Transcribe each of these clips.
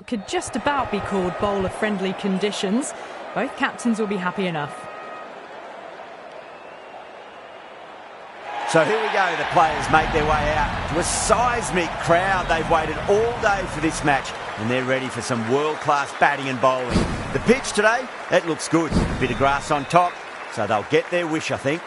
Could just about be called bowler-friendly conditions. Both captains will be happy enough. So here we go, the players make their way out to a seismic crowd. They've waited all day for this match and they're ready for some world-class batting and bowling. The pitch today, it looks good. A bit of grass on top, so they'll get their wish, I think.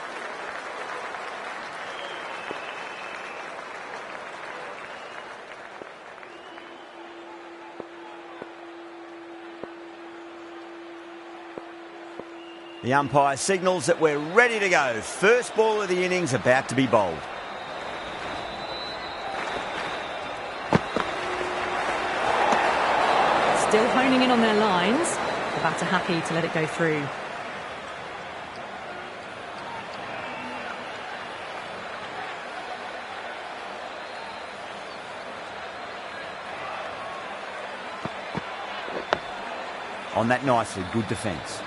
The umpire signals that we're ready to go. First ball of the innings about to be bowled. Still honing in on their lines. The batter happy to let it go through. On that nicely, good defence.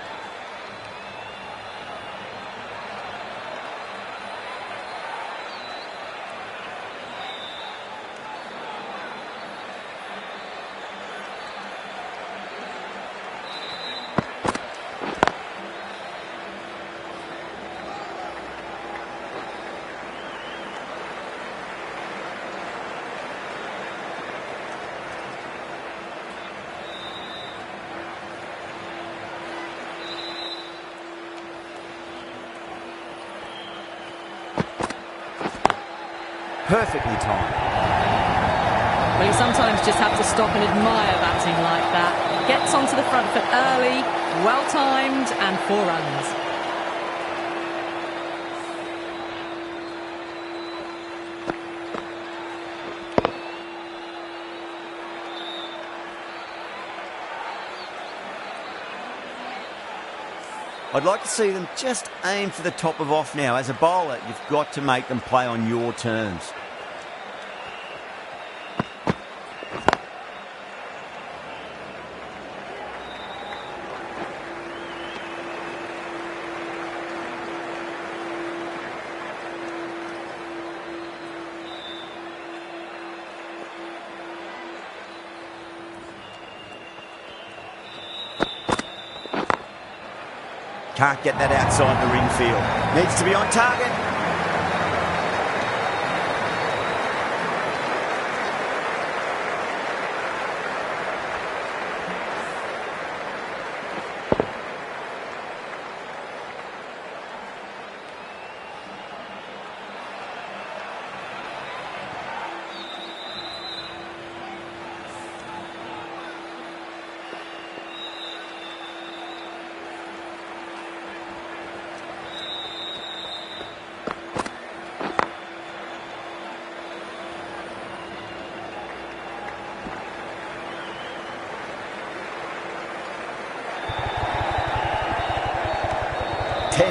Perfectly timed. Well, you sometimes just have to stop and admire batting like that. Gets onto the front foot early, well timed, and 4 runs. I'd like to see them just aim for the top of off now. As a bowler, you've got to make them play on your terms. Can't get that outside the ring field. Needs to be on target.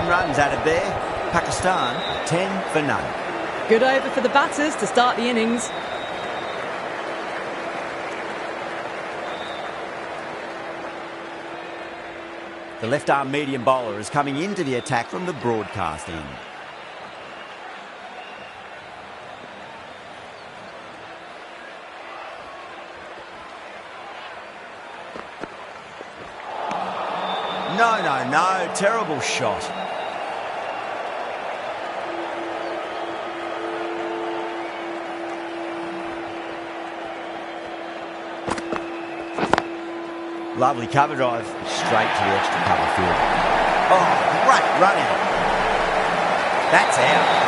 Runs out of there. Pakistan 10 for none. Good over for the batters to start the innings. The left arm medium bowler is coming into the attack from the broadcast end. No, terrible shot. Lovely cover drive, straight to the extra cover field. Oh, great run out. That's out.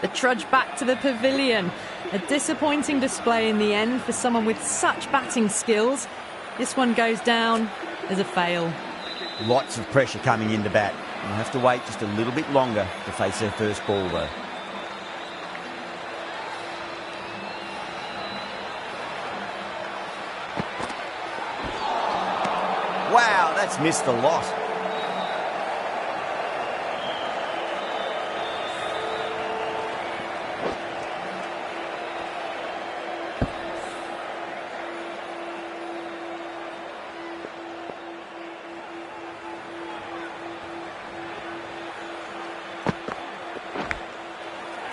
The trudge back to the pavilion. A disappointing display in the end for someone with such batting skills. This one goes down as a fail. Lots of pressure coming in to bat. They'll have to wait just a little bit longer to face their first ball though. Wow, that's missed the lot.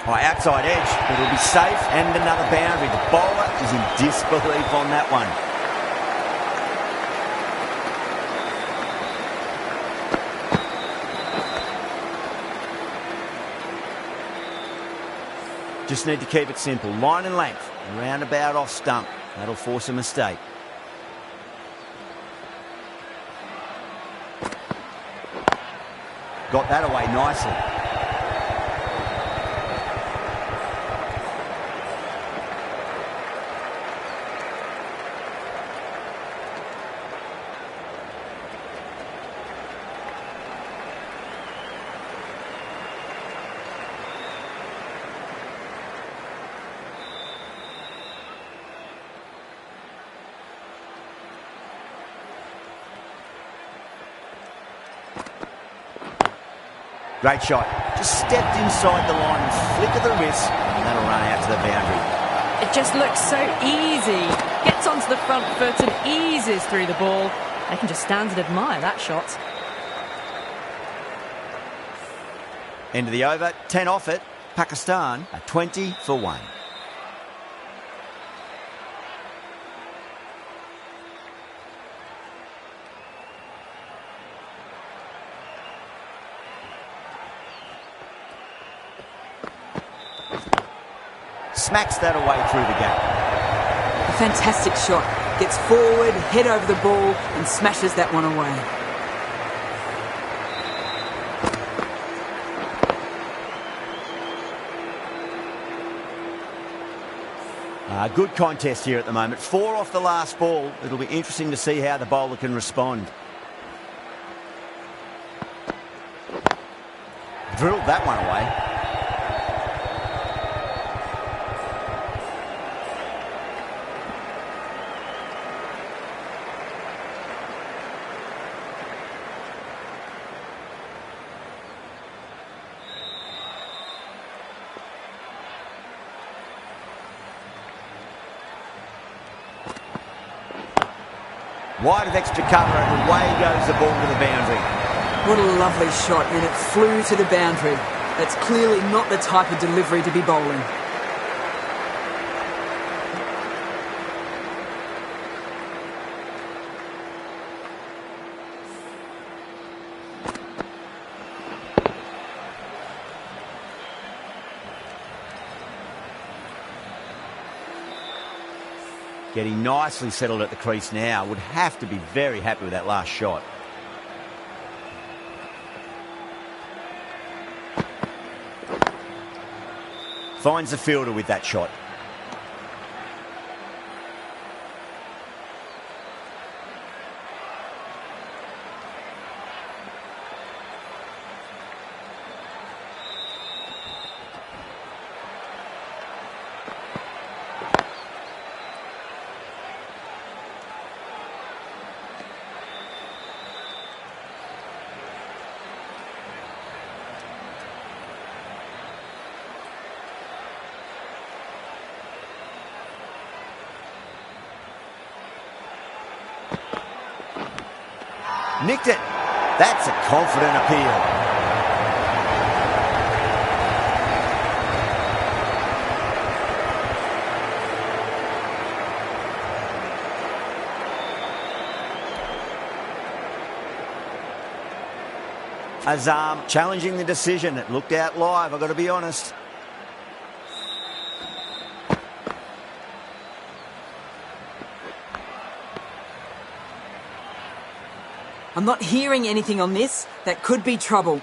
Outside edge, but it'll be safe and another boundary. The bowler is in disbelief on that one. Just need to keep it simple. Line and length, roundabout off stump. That'll force a mistake. Got that away nicely. Great shot. Just stepped inside the line and flick of the wrist, and that'll run out to the boundary. It just looks so easy. Gets onto the front foot and eases through the ball. They can just stand and admire that shot. End of the over, 10 off it. Pakistan are 20 for 1. Smacks that away through the gap. A fantastic shot. Gets forward, head over the ball and smashes that one away. Good contest here at the moment. 4 off the last ball. It'll be interesting to see how the bowler can respond. Drilled that one away. Wide of extra cover and away goes the ball to the boundary. What a lovely shot, and it flew to the boundary. That's clearly not the type of delivery to be bowling. Getting nicely settled at the crease now. Would have to be very happy with that last shot. Finds the fielder with that shot. Nicked it. That's a confident appeal. Azam challenging the decision. It looked out live, I've got to be honest. I'm not hearing anything on this. That could be trouble.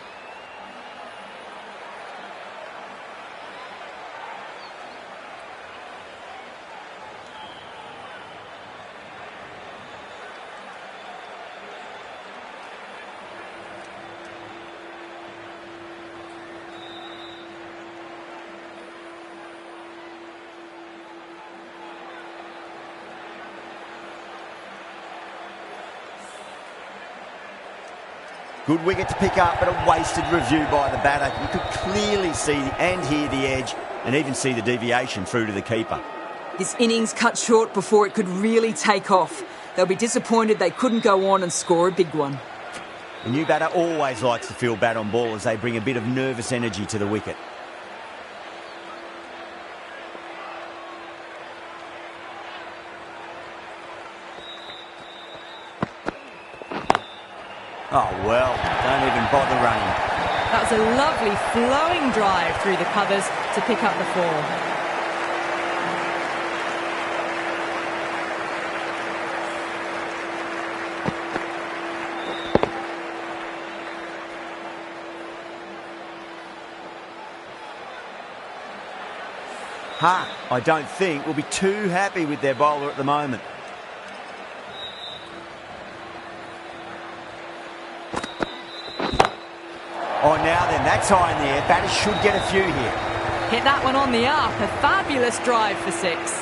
Good wicket to pick up, but a wasted review by the batter. You could clearly see and hear the edge and even see the deviation through to the keeper. This innings cut short before it could really take off. They'll be disappointed they couldn't go on and score a big one. The new batter always likes to feel bat on ball as they bring a bit of nervous energy to the wicket. Oh, well, don't even bother running. That was a lovely flowing drive through the covers to pick up the 4. I don't think we'll be too happy with their bowler at the moment. Oh, now then, that's high in the air. Batters should get a few here. Hit that one on the up. A fabulous drive for 6.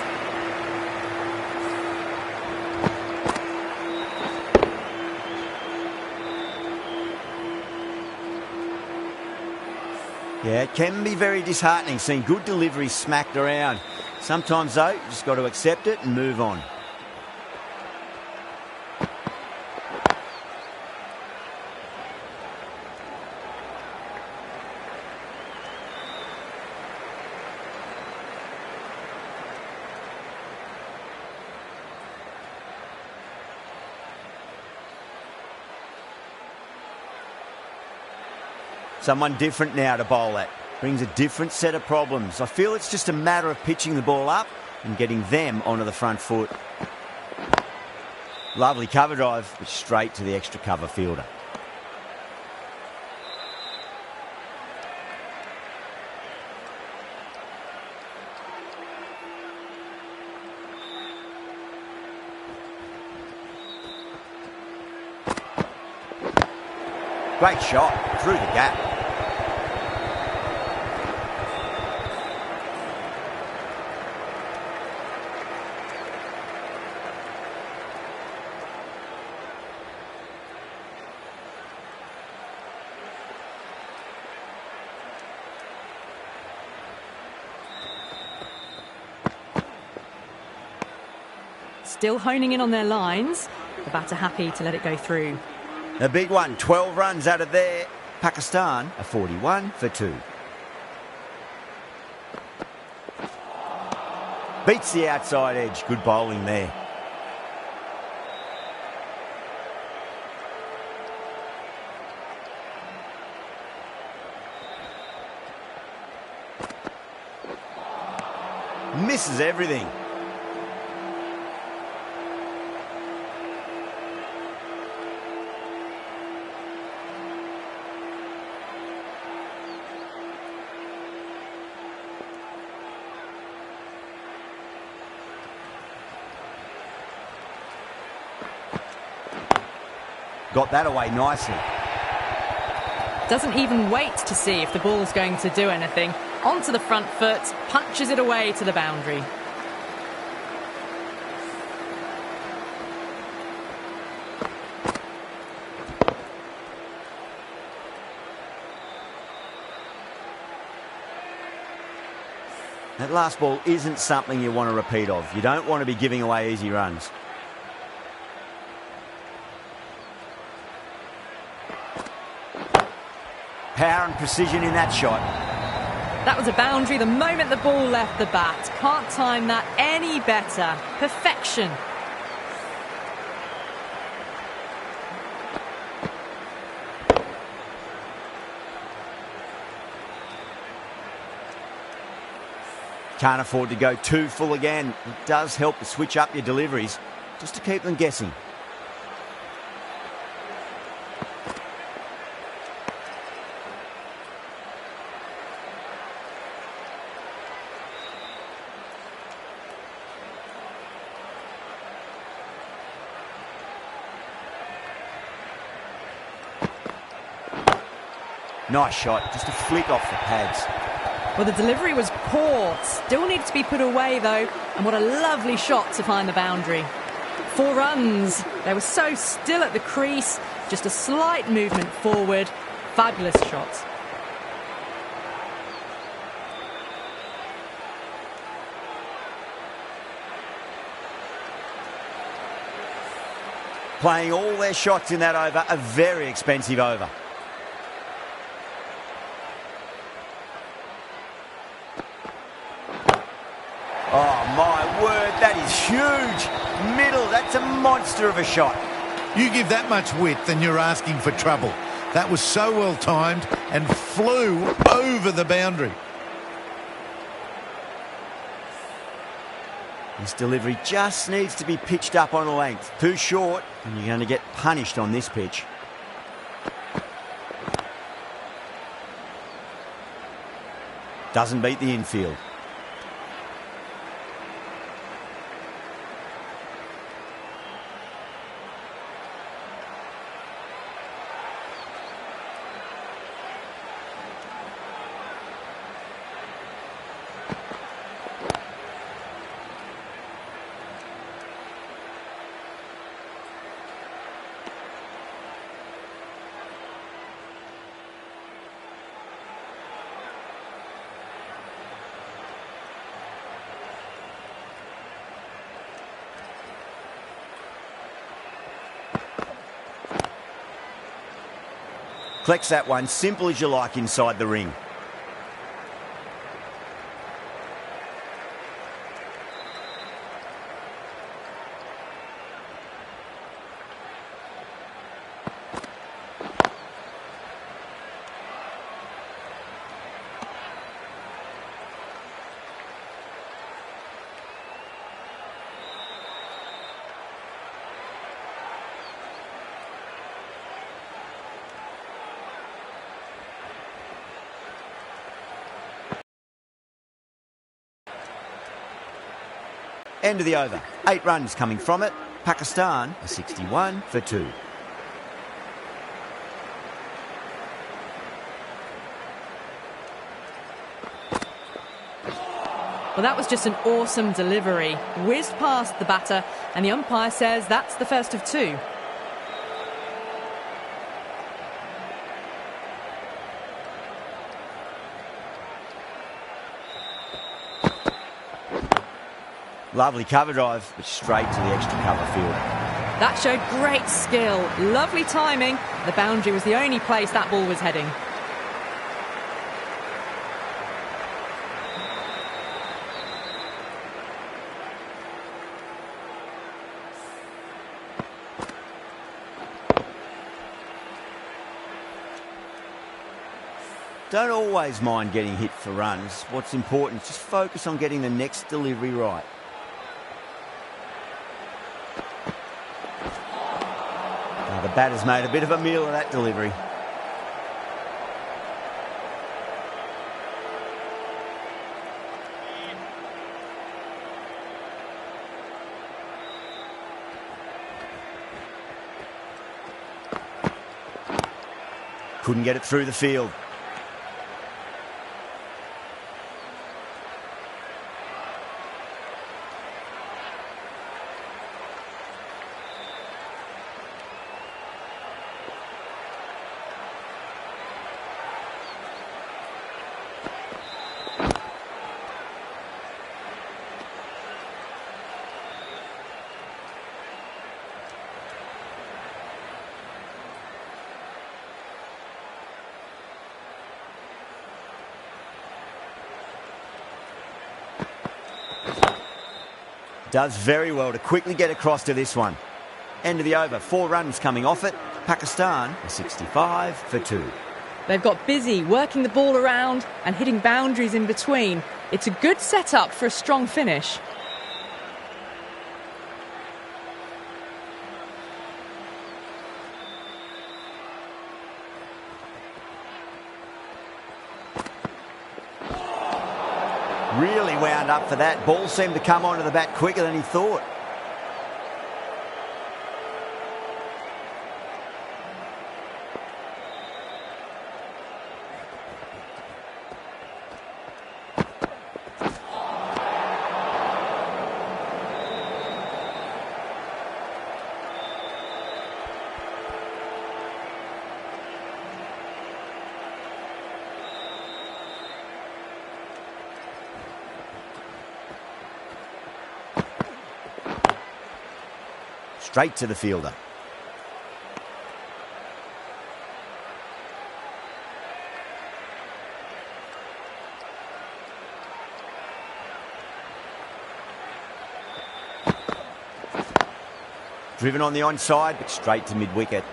Yeah, it can be very disheartening seeing good deliveries smacked around. Sometimes, though, you just got to accept it and move on. Someone different now to bowl at. Brings a different set of problems. I feel it's just a matter of pitching the ball up and getting them onto the front foot. Lovely cover drive, but straight to the extra cover fielder. Great shot through the gap. Still honing in on their lines. The batter happy to let it go through. A big one, 12 runs out of there. Pakistan are 41 for 2. Beats the outside edge. Good bowling there. Misses everything. Got that away nicely. Doesn't even wait to see if the ball's going to do anything. Onto the front foot, punches it away to the boundary. That last ball isn't something you want to repeat of. You don't want to be giving away easy runs. Power and precision in that shot. That was a boundary the moment the ball left the bat. Can't time that any better. Perfection. Can't afford to go too full again. It does help to switch up your deliveries just to keep them guessing. Nice shot, just a flick off the pads. Well, the delivery was poor. Still needs to be put away, though. And what a lovely shot to find the boundary. 4 runs. They were so still at the crease. Just a slight movement forward. Fabulous shot. Playing all their shots in that over, a very expensive over. Oh, my word, that is huge. Middle, that's a monster of a shot. You give that much width and you're asking for trouble. That was so well timed and flew over the boundary. This delivery just needs to be pitched up on a length. Too short, and you're going to get punished on this pitch. Doesn't beat the infield. Collects that one, simple as you like, inside the ring. End of the over. 8 runs coming from it. Pakistan are 61 for 2. Well, that was just an awesome delivery. Whizzed past the batter, and the umpire says that's the first of 2. Lovely cover drive, but straight to the extra cover field. That showed great skill. Lovely timing. The boundary was the only place that ball was heading. Don't always mind getting hit for runs. What's important is just focus on getting the next delivery right. Now the batter's made a bit of a meal of that delivery. Couldn't get it through the field. Does very well to quickly get across to this one. End of the over. 4 runs coming off it. Pakistan are 65 for 2. They've got busy working the ball around and hitting boundaries in between. It's a good setup for a strong finish. Really wound up for that. Ball seemed to come onto the bat quicker than he thought. Straight to the fielder. Driven on the onside, but straight to mid-wicket.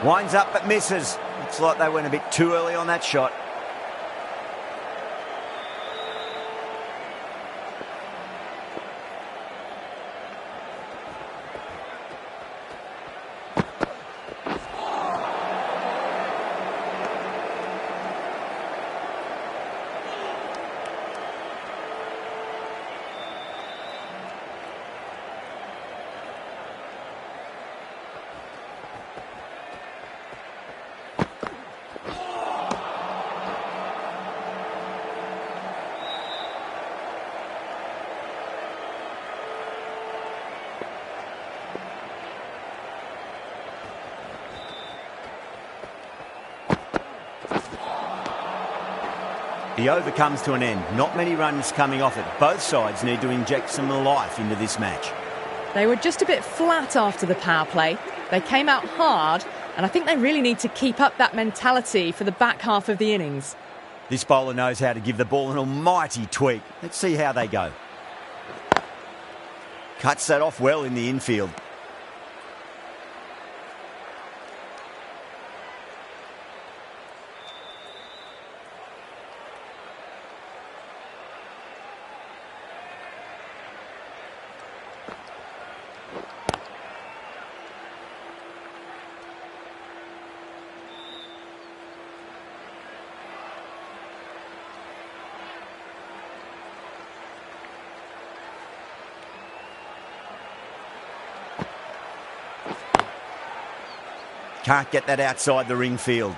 Winds up but misses. Looks like they went a bit too early on that shot. The over comes to an end. Not many runs coming off it. Both sides need to inject some life into this match. They were just a bit flat after the power play. They came out hard, and I think they really need to keep up that mentality for the back half of the innings. This bowler knows how to give the ball an almighty tweak. Let's see how they go. Cuts that off well in the infield. Can't get that outside the ring field.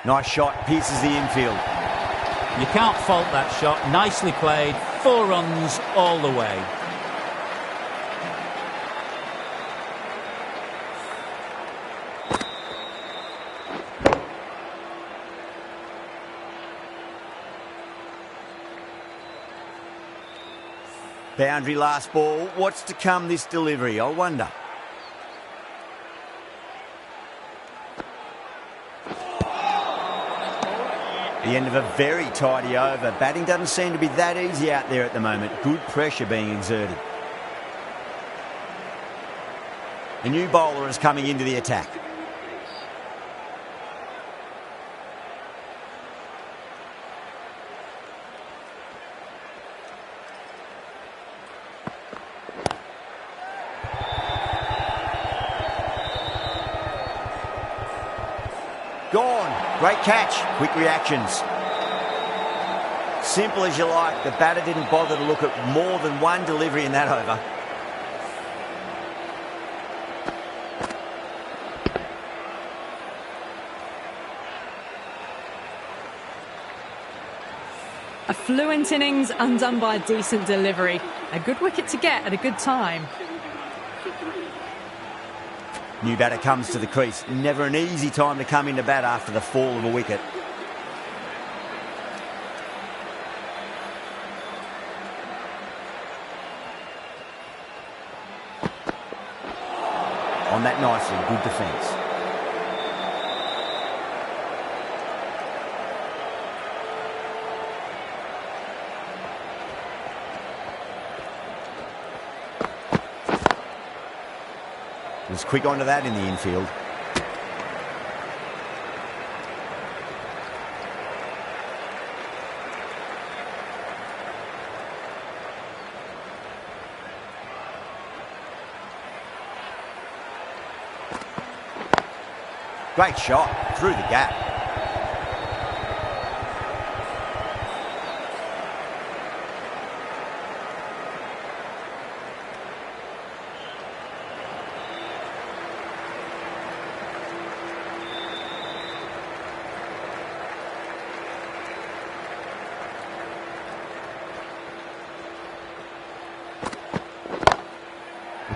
Nice shot, pierces the infield. You can't fault that shot. Nicely played. 4 runs all the way. Boundary last ball. What's to come this delivery, I wonder. The end of a very tidy over. Batting doesn't seem to be that easy out there at the moment. Good pressure being exerted. The new bowler is coming into the attack. Gone. Great catch. Quick reactions. Simple as you like. The batter didn't bother to look at more than one delivery in that over. A fluent innings undone by a decent delivery. A good wicket to get at a good time. New batter comes to the crease. Never an easy time to come into bat after the fall of a wicket. On that nicely, good defence. Was quick onto that in the infield. Great shot through the gap.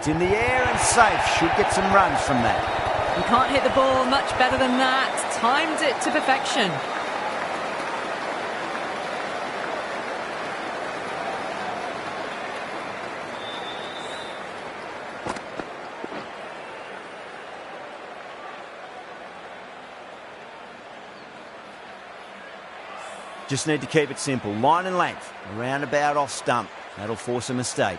It's in the air and safe. Should get some runs from that. You can't hit the ball much better than that. Timed it to perfection. Just need to keep it simple. Line and length. Around about off stump. That'll force a mistake.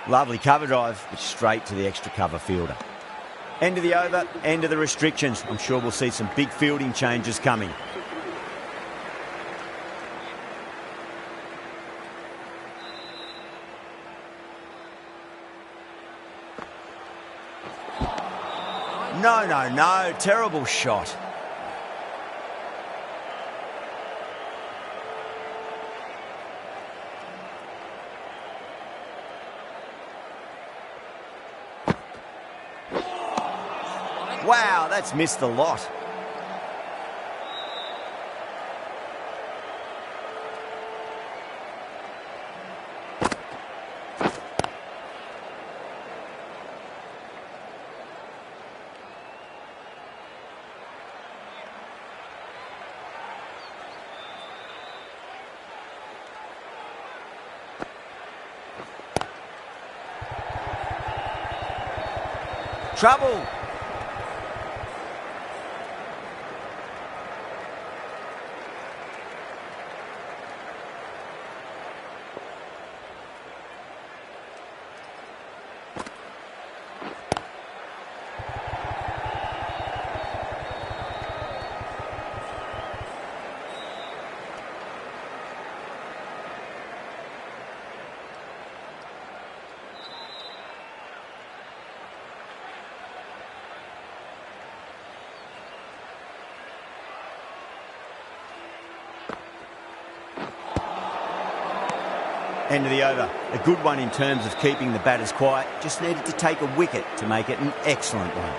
Lovely cover drive, but straight to the extra cover fielder. End of the over, end of the restrictions. I'm sure we'll see some big fielding changes coming. No. Terrible shot. Wow, that's missed a lot. Trouble. End of the over. A good one in terms of keeping the batters quiet. Just needed to take a wicket to make it an excellent one.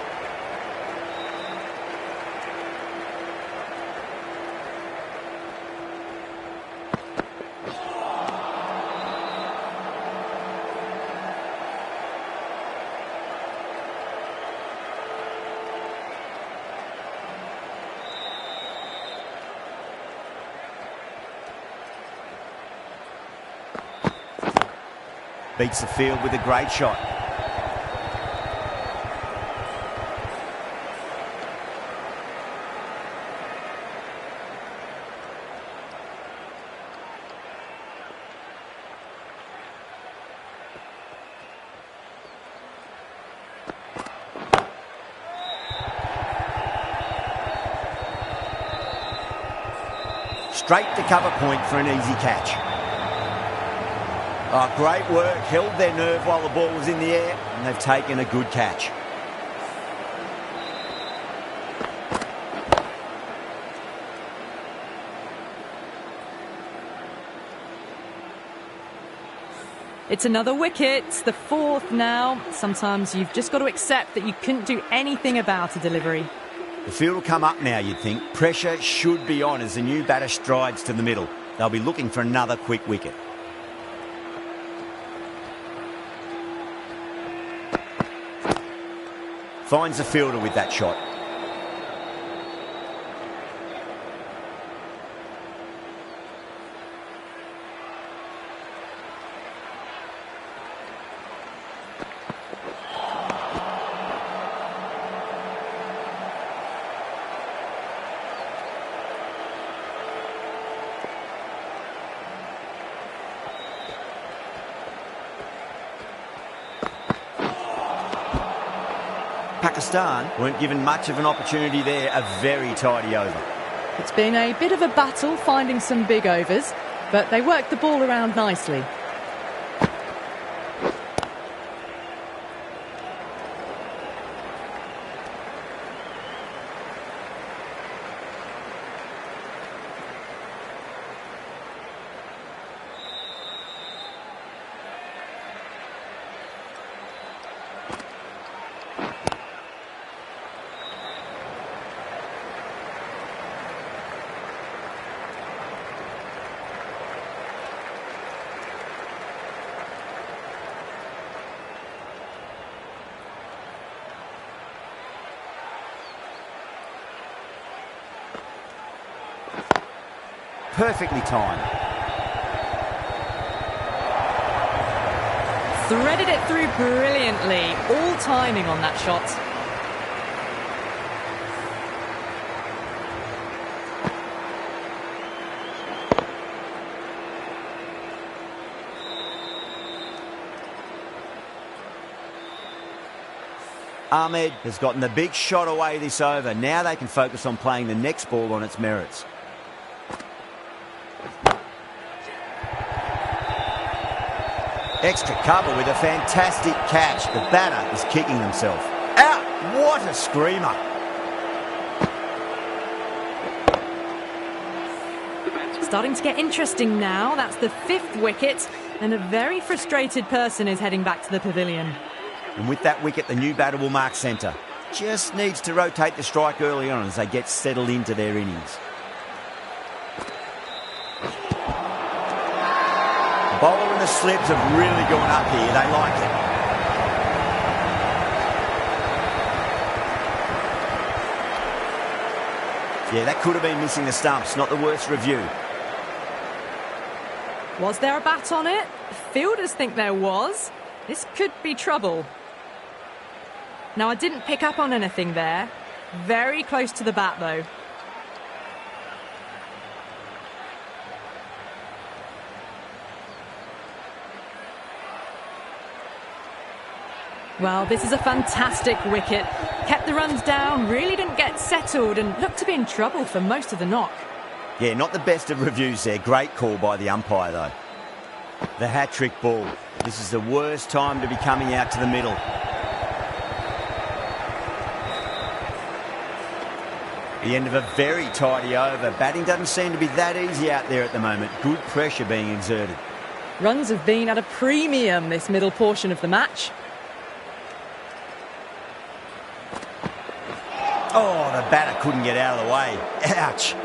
Beats the field with a great shot. Straight to cover point for an easy catch. Oh, great work. Held their nerve while the ball was in the air, and they've taken a good catch. It's another wicket, the fourth now. Sometimes you've just got to accept that you couldn't do anything about a delivery. The field will come up now, you'd think. Pressure should be on as the new batter strides to the middle. They'll be looking for another quick wicket. Finds the fielder with that shot. Pakistan weren't given much of an opportunity there. A very tidy over. It's been a bit of a battle finding some big overs, but they worked the ball around nicely. perfectly timed. Threaded it through brilliantly. All timing on that shot. Ahmed has gotten the big shot away this over. Now they can focus on playing the next ball on its merits. Extra cover with a fantastic catch. The batter is kicking himself. Out! What a screamer! Starting to get interesting now. That's the 5th wicket, and a very frustrated person is heading back to the pavilion. And with that wicket, the new batter will mark centre. Just needs to rotate the strike early on as they get settled into their innings. The bowler and the slips have really gone up here. They like it. Yeah, that could have been missing the stumps. Not the worst review. Was there a bat on it? Fielders think there was. This could be trouble. Now, I didn't pick up on anything there. Very close to the bat, though. Well, this is a fantastic wicket. Kept the runs down, really didn't get settled, and looked to be in trouble for most of the knock. Yeah, not the best of reviews there. Great call by the umpire, though. The hat-trick ball. This is the worst time to be coming out to the middle. The end of a very tidy over. Batting doesn't seem to be that easy out there at the moment. Good pressure being exerted. Runs have been at a premium this middle portion of the match. Oh, the batter couldn't get out of the way. Ouch.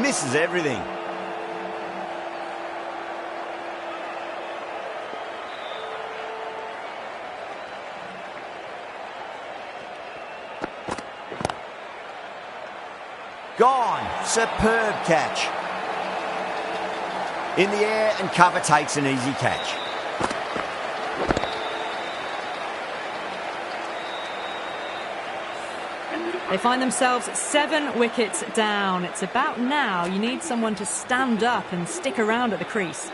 Misses everything. Gone. Superb catch. In the air and cover takes an easy catch. They find themselves 7 wickets down. It's about now you need someone to stand up and stick around at the crease.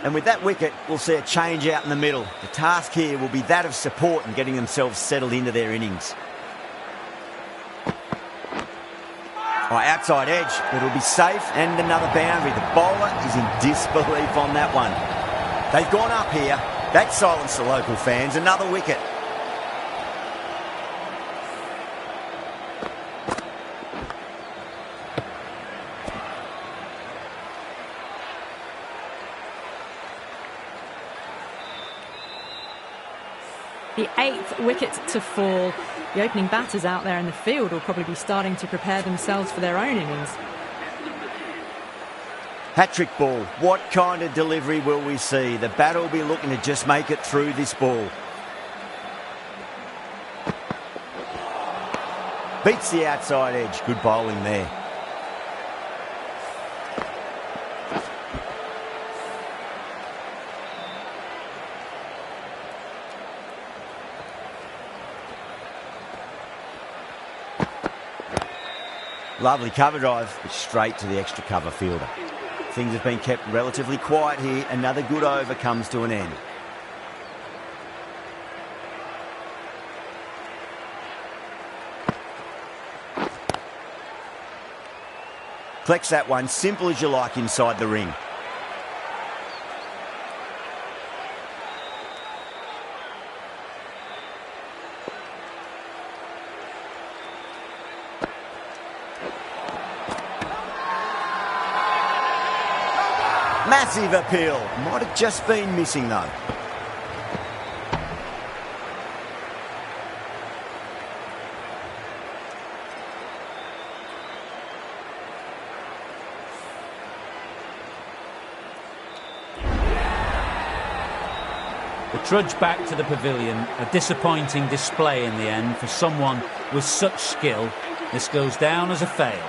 And with that wicket, we'll see a change out in the middle. The task here will be that of support and getting themselves settled into their innings. Oh, outside edge, but it'll be safe and another boundary. The bowler is in disbelief on that one. They've gone up here. That silenced the local fans. Another wicket. The 8th wicket to fall. The opening batters out there in the field will probably be starting to prepare themselves for their own innings. Hat-trick ball. What kind of delivery will we see? The batter will be looking to just make it through this ball. Beats the outside edge. Good bowling there. Lovely cover drive, but straight to the extra cover fielder. Things have been kept relatively quiet here. Another good over comes to an end. Collects that one, simple as you like inside the ring. Massive appeal. Might have just been missing though. The trudge back to the pavilion, a disappointing display in the end for someone with such skill. This goes down as a fail.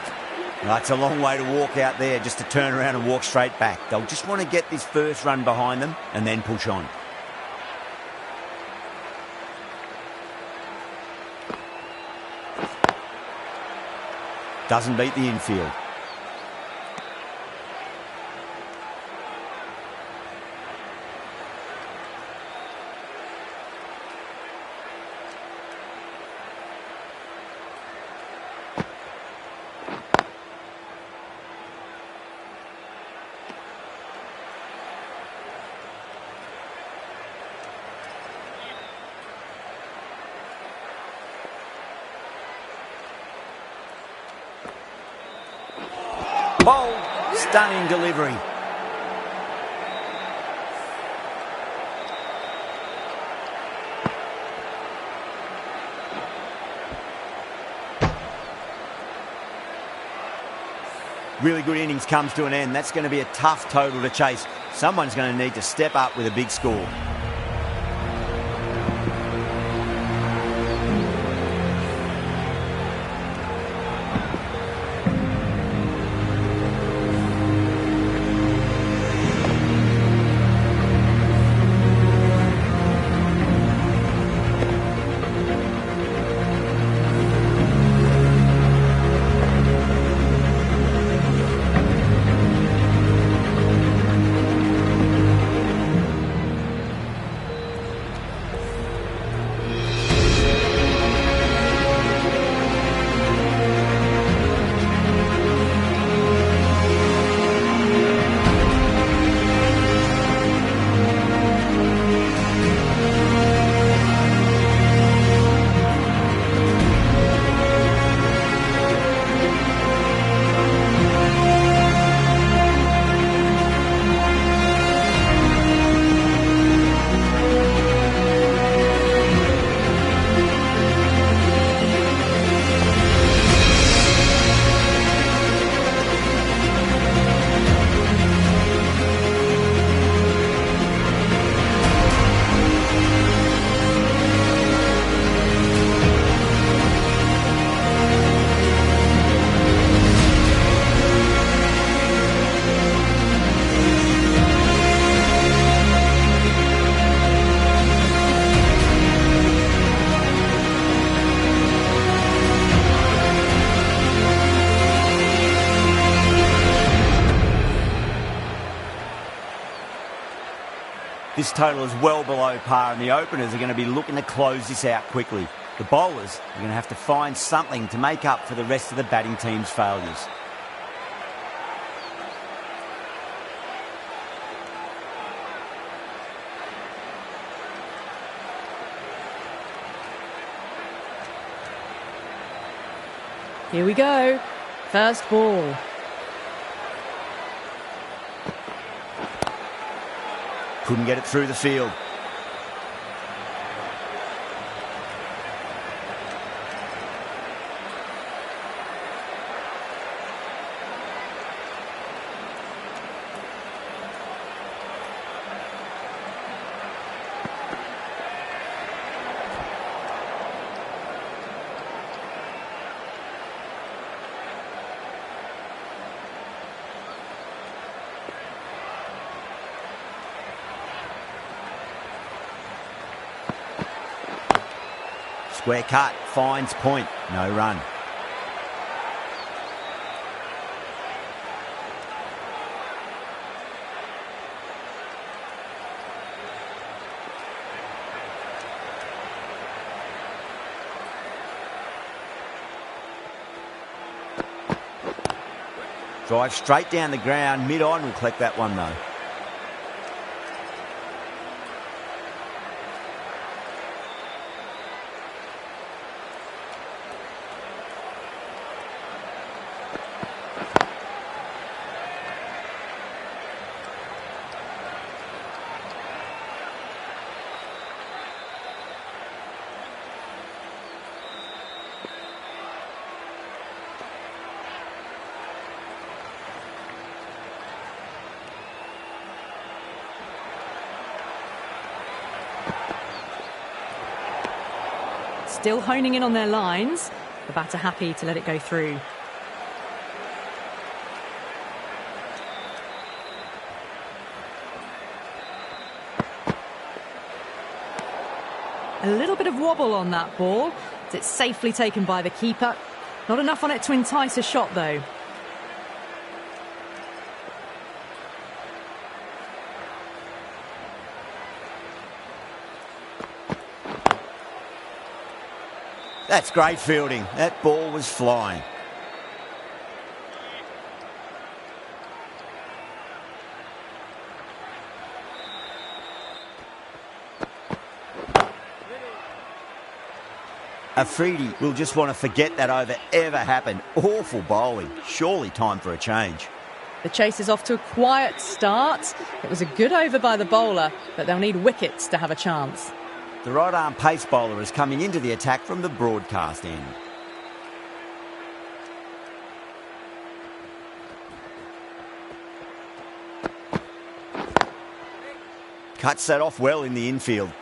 That's a long way to walk out there just to turn around and walk straight back. They'll just want to get this first run behind them and then push on. Doesn't beat the infield. Bold, stunning delivery. Really good innings comes to an end. That's going to be a tough total to chase. Someone's going to need to step up with a big score. This total is well below par, and the openers are going to be looking to close this out quickly. The bowlers are going to have to find something to make up for the rest of the batting team's failures. Here we go. First ball. Couldn't get it through the field. Square cut, finds point, no run. Drive straight down the ground, mid-on, will collect that one though. still honing in on their lines. The batter happy to let it go through. A little bit of wobble on that ball. It's safely taken by the keeper. Not enough on it to entice a shot, though. That's great fielding. That ball was flying. Afridi will just want to forget that over ever happened. Awful bowling. Surely time for a change. The chase is off to a quiet start. It was a good over by the bowler, but they'll need wickets to have a chance. The right-arm pace bowler is coming into the attack from the broadcast end. Cuts that off well in the infield.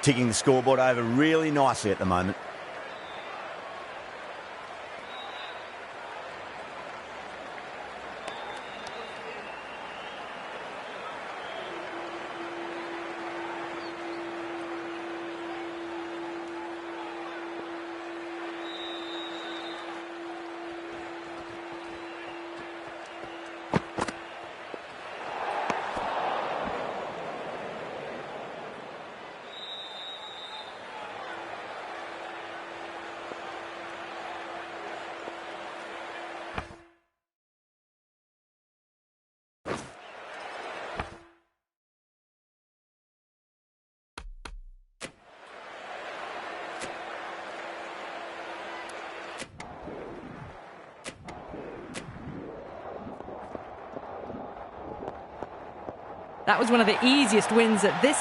Ticking the scoreboard over really nicely at the moment. That was one of the easiest wins at this